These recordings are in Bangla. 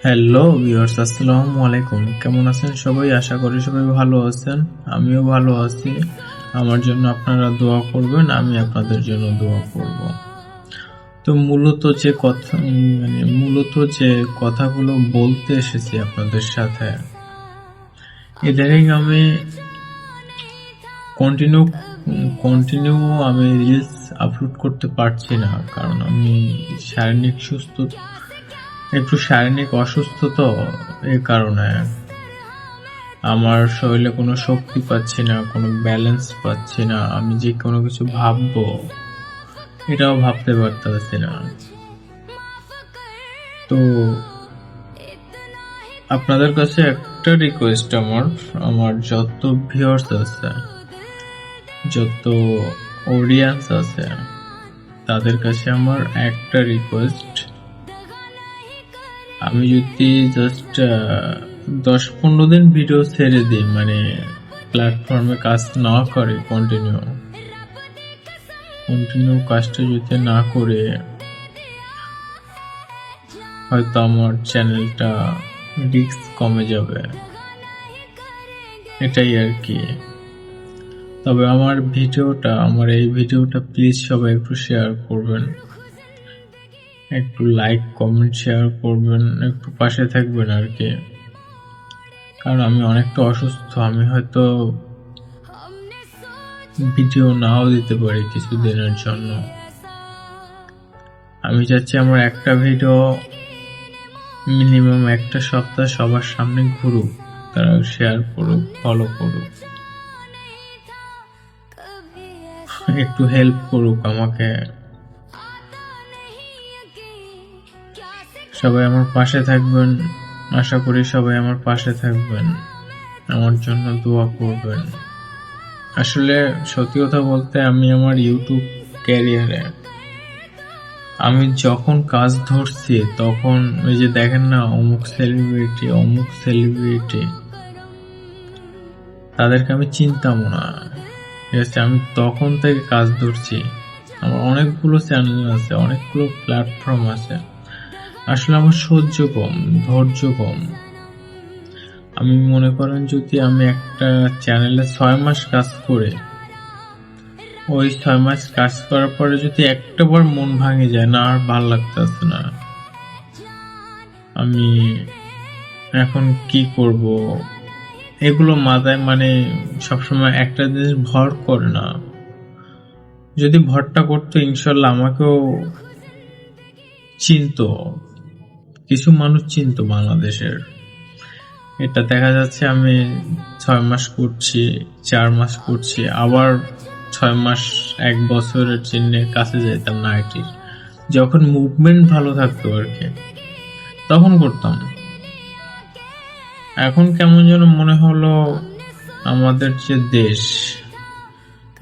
হ্যালো ভিউয়ার্স, আসসালামু আলাইকুম। কেমন আছেন সবাই? আশা করি সবাই ভালো আছেন। আমিও ভালো আছি। আমার জন্য আপনারা দোয়া করবেন, আমি আপনাদের জন্য দোয়া করব। তো মূলত যে কথাগুলো বলতে এসেছি আপনাদের সাথে, ইদানিং আমি কন্টিনিউ কন্টিনিউ আমি রিলস আপলোড করতে পারছি না, কারণ আমি শারীরিক অসুস্থ, তো এই কারণে আমার শরীরে কোনো শক্তি পাচ্ছি না, কোনো ব্যালেন্স পাচ্ছি না। আমি যে কোনো কিছু ভাববো, এটাও ভাবতে পারতেছি না। তো আপনাদের কাছে একটা রিকোয়েস্ট, আমার যত ভিউয়ার্স আছে, যত অডিয়েন্স আছে, তাদের কাছে আমার একটা রিকোয়েস্ট, আমি যদি জাস্ট 10-15 দিন ভিডিও ছেড়ে দিই, মানে প্ল্যাটফর্মে কাজ না করে, কন্টিনিউ কাজটা যদি না করে, হয়তো আমার চ্যানেলটা রিস্ক কমে যাবে, এটাই আর কি। তবে আমার এই ভিডিওটা প্লিজ সবাই একটু শেয়ার করবেন, একটু লাইক কমেন্ট শেয়ার করবেন, একটু পাশে থাকবেন আর কি। কারণ আমি অনেকটা অসুস্থ, আমি হয়তো ভিডিও নাও দিতে পারি কিছুদিনের জন্য। আমি চাচ্ছি আমার একটা ভিডিও মিনিমাম একটা সপ্তাহ সবার সামনে ঘুরুক, তারা শেয়ার করুক, ফলো করুক, একটু হেল্প করুক আমাকে। সবাই আমার পাশে থাকবেন, আশা করি সবাই আমার পাশে থাকবেন, আমার জন্য দোয়া করবেন। আসলে সত্যি কথা বলতে, আমি আমার ইউটিউব ক্যারিয়ারে আমি যখন কাজ ধরছি, তখন ওই যে দেখেন না, অমুক সেলিব্রিটি, তাদেরকে আমি চিনতাম না, ঠিক আছে? আমি তখন থেকে কাজ ধরছি। আমার অনেকগুলো চ্যানেল আছে, অনেকগুলো প্ল্যাটফর্ম আছে। আসলে আমার সহ্য কম, ধৈর্য কম। আমি মনে করেন, যদি আমি একটা চ্যানেলে 6 মাস কাজ করে, ওই 6 মাস কাজ করার পরে যদি একটা বার মন ভাঙে যায় না, আর ভাল লাগতেছে না, আমি এখন কি করব, এগুলো মাথায় মানে সবসময় একটা জিনিস ভর করে না। যদি ভরটা করতো, ইনশাল্লাহ আমাকেও চিনতো, কিছু মানুষ চিনতো বাংলাদেশের। এটা দেখা যাচ্ছে আমি 6 মাস করছি, 4 মাস করছি, আবার 6 মাস 1 বছরের চিহ্নের কাছে যাইতাম না আইটির, যখন মুভমেন্ট ভালো থাকতো আর কি, তখন করতাম। এখন কেমন যেন মনে হলো, আমাদের যে দেশ,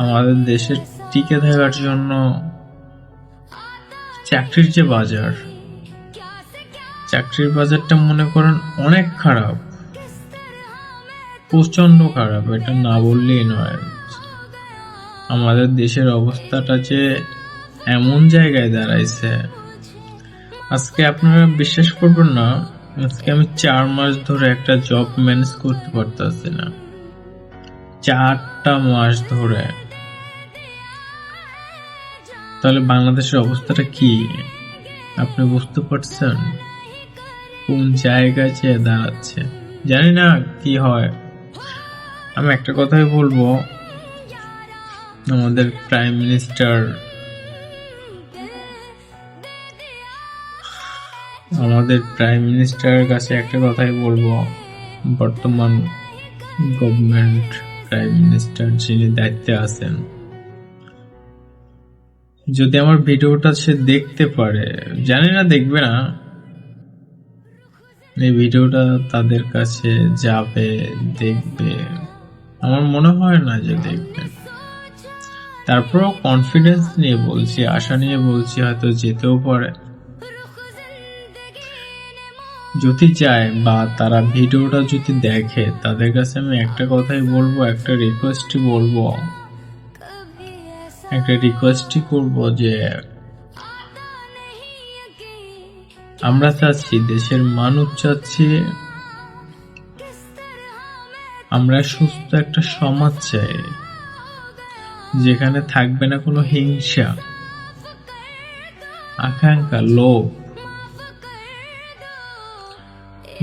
আমাদের দেশের টিকে থাকার জন্য চাকরির যে চাকরির বাজারটা মনে করেন অনেক খারাপ, প্রচন্ড খারাপ, এটা না বললেই নয়। আমাদের দেশের অবস্থাটা যে এমন জায়গায় দাঁড়াইছে, আজকে আপনারা বিশ্বাস করবেন না, আজকে আমি 4 মাস ধরে একটা জব ম্যানেজ করতে পারতেছি না, 4টা মাস ধরে। তাহলে বাংলাদেশের অবস্থাটা কি আপনি বুঝতে পারছেন? কোন জায়গায় যেয়ে দাঁড়াচ্ছে, জানি না কি হয়। আমি একটা কথাই বলবো, আমাদের প্রাইম মিনিস্টারের কাছে একটা কথাই বলবো, বর্তমান গভর্নমেন্ট প্রাইম মিনিস্টার যিনি দায়িত্বে আছেন, যদি আমার ভিডিওটা সে দেখতে পারে, জানি না দেখবে না, এই ভিডিওটা তাদের কাছে যাবে, দেখবে, আমার মনে হয় না যে দেখবে। তারপরও কনফিডেন্স নিয়ে বলছি, আশা নিয়ে বলছি, হয়তো যেতেও পারে। যদি যায় বা তারা ভিডিওটা যদি দেখে, তাদের কাছে আমি একটা কথাই বলবো, একটা রিকোয়েস্টই করবো যে আমরা চাচ্ছি, দেশের মানুষ চাচ্ছি, আমরা সুস্থ একটা সমাজ চাই, যেখানে থাকবে না কোনো হিংসা, আকাঙ্ক্ষা,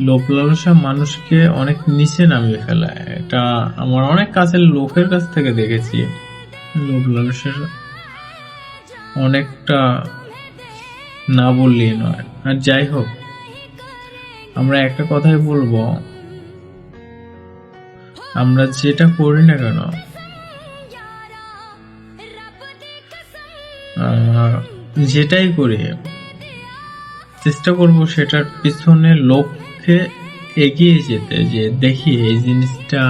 লোভ লালসা মানুষকে অনেক নিচে নামিয়ে ফেলায়। এটা আমার অনেক কাছের লোকের কাছ থেকে দেখেছি। লোভ লালসার অনেকটা না বললেই নয়। আর যাই হোক, আমরা একটা কথাই বলবো, আমরা যেটা করি না কেন, যেটাই করি, চেষ্টা করব সেটার পিছনে লক্ষ্যে এগিয়ে যেতে, যে দেখি এই জিনিসটা,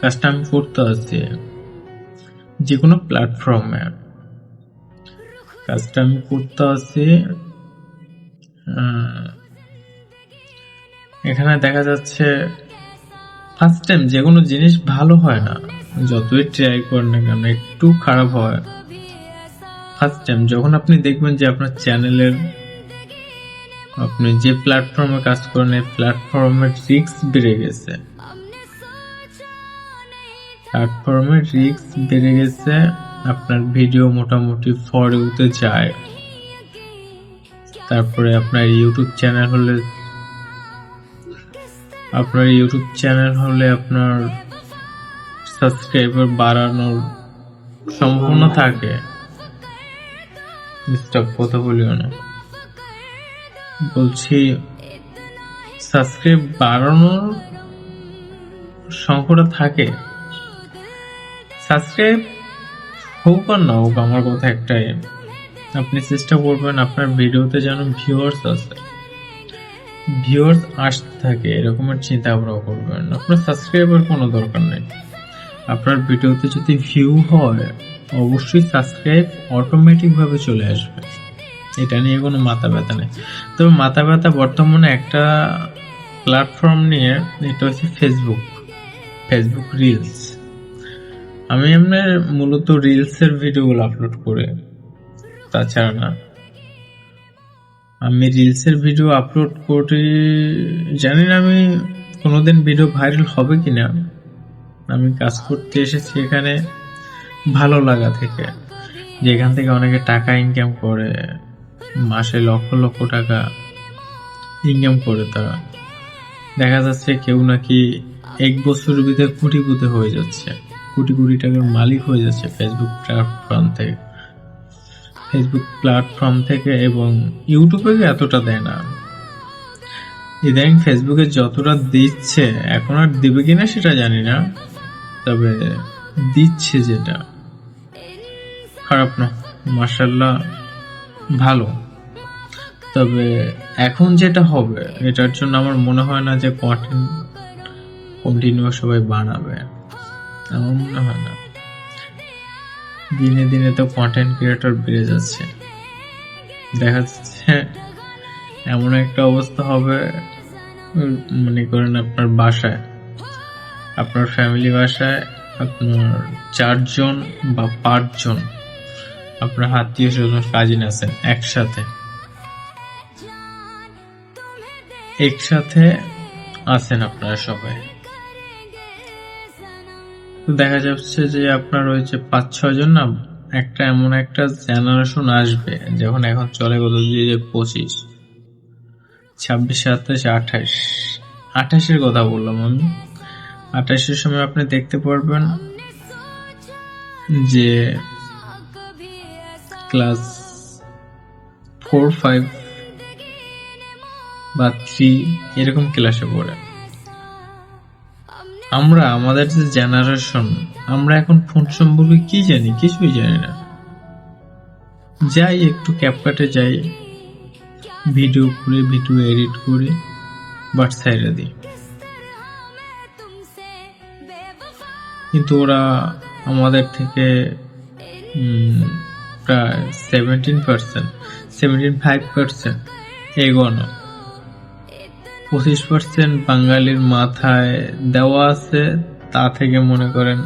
কাজটা আমি করতে আছি, যে কোনো প্ল্যাটফর্মে কাজটা আমি করতে আছি। এখানে দেখা যাচ্ছে ফার্স্ট টাইম যে কোনো জিনিস ভালো হয় না, যতই ট্রাই করেন না কেন একটু খারাপ হয়। ফার্স্ট টাইম যখন আপনি দেখবেন যে আপনার চ্যানেলের, আপনি যে প্ল্যাটফর্মে কাজ করেন এই প্ল্যাটফর্মের রিস্ক বেড়ে গেছে, আপনার ভিডিও মোটামুটি ফর ইউতে যায়, তারপরে আপনার ইউটিউব চ্যানেল হলে আপনার সাবস্ক্রাইবার বাড়ানোর সম্ভাবনা থাকে। কথা বলিও না, বলছি সাবস্ক্রাইব বাড়ানোর সংখ্যাটা থাকে। সাবস্ক্রাইব হোক আর না হোক, আমার কথা একটাই, আপনি চেষ্টা করবেন আপনার ভিডিওতে যেন ভিউয়ার্স আসতে থাকে, এরকমের চিন্তা ভাবনা করবেন। আপনার সাবস্ক্রাইবার কোনো দরকার নেই, আপনার ভিডিওতে যদি ভিউ হয় অবশ্যই সাবস্ক্রাইব অটোমেটিক ভাবে চলে আসবে, এটা নিয়ে কোনো মাথা ব্যথা নেই। তবে মাথা ব্যথা বর্তমানে একটা প্ল্যাটফর্ম নিয়ে, এটা হচ্ছে ফেসবুক রিলস। আমি আপনার মূলত রিলসের ভিডিওগুলো আপলোড করে, তাছাড়া না। আমি রিলসের ভিডিও আপলোড করে, জানি না আমি কোনোদিন ভিডিও ভাইরাল হবে কিনা। আমি কাজ করতে এসেছি এখানে ভালো লাগা থেকে, যেখান থেকে অনেকে টাকা ইনকাম করে, মাসে লক্ষ লক্ষ টাকা ইনকাম করে। তারা দেখা যাচ্ছে কেউ নাকি 1 বছরের ভিতরে কোটিপতি হয়ে যাচ্ছে, কোটি কোটি টাকার মালিক হয়ে যাচ্ছে ফেসবুক প্ল্যাটফর্ম থেকে। এবং ইউটিউবে এতটা দেয় না, ইদানিং ফেসবুকে যতটা দিচ্ছে, এখন আর দিবে কিনা সেটা জানি না, তবে দিচ্ছে, যেটা খারাপ না, মাশাআল্লাহ ভালো। তবে এখন যেটা হবে, এটার জন্য আমার মনে হয় না যে কন্টিনিউ সবাই বানাবে, আমার মনে হয় না। দিনে দিনে তো কন্টেন্ট ক্রিয়েটর বেড়ে যাচ্ছে, দেখা যাচ্ছে এমন একটা অবস্থা হবে, মনে করেন আপনার বাসায়, আপনার ফ্যামিলি বাসায় আপনার 4 জন বা 5 জন আপনার আত্মীয় স্বজন কাজিন আছেন, একসাথে আছেন আপনারা সবাই। দেখা যাচ্ছে যে আপনার ওই যে 5-6 জন না, একটা এমন একটা জেনারেশন আসবে, যখন এখন চলে গেল 2025, 26, 27, 28 কথা বললাম আমি। 28-এর সময় আপনি দেখতে পারবেন যে ক্লাস 4, 5 বা 3 এরকম ক্লাসে পড়ে। আমাদের যে জেনারেশন, আমরা এখন ফোন সম্পর্কে কি জানি? কিছুই জানি না। যাই একটু ক্যাপকাটে যাই, ভিডিও এডিট করি, বাট সাইডে দিই। কিন্তু ওরা আমাদের থেকে প্রায় 75% এগোনো। 25% বাঙালির মাথায় দেওয়া আছে, তা থেকে মনে করেন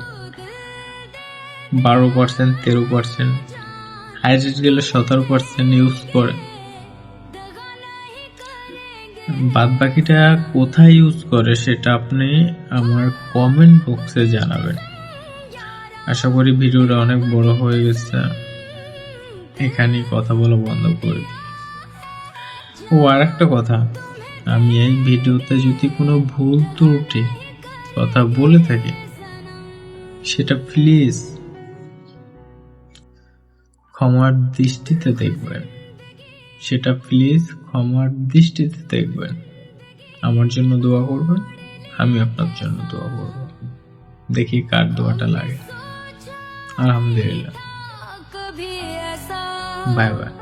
12%, 13%, হাইরেট গেলে 17% ইউজ করে। বাদ বাকিটা কোথায় ইউজ করে সেটা আপনি আমার কমেন্ট বক্সে জানাবেন। আশা করি ভিডিওটা অনেক বড় হয়ে গেছে, এখানেই কথা বলা বন্ধ করে দিই। ও আর একটা কথা, আমি এই ভিডিওতে যদি কোনো ভুল ত্রুটি কথা বলে থাকি সেটা প্লিজ ক্ষমার দৃষ্টিতে দেখবেন, সেটা প্লিজ ক্ষমার দৃষ্টিতে দেখবেন। আমার জন্য দোয়া করবেন, আমি আপনার জন্য দোয়া করব। দেখি কার দোয়াটা লাগে। আলহামদুলিল্লাহ। Bye bye.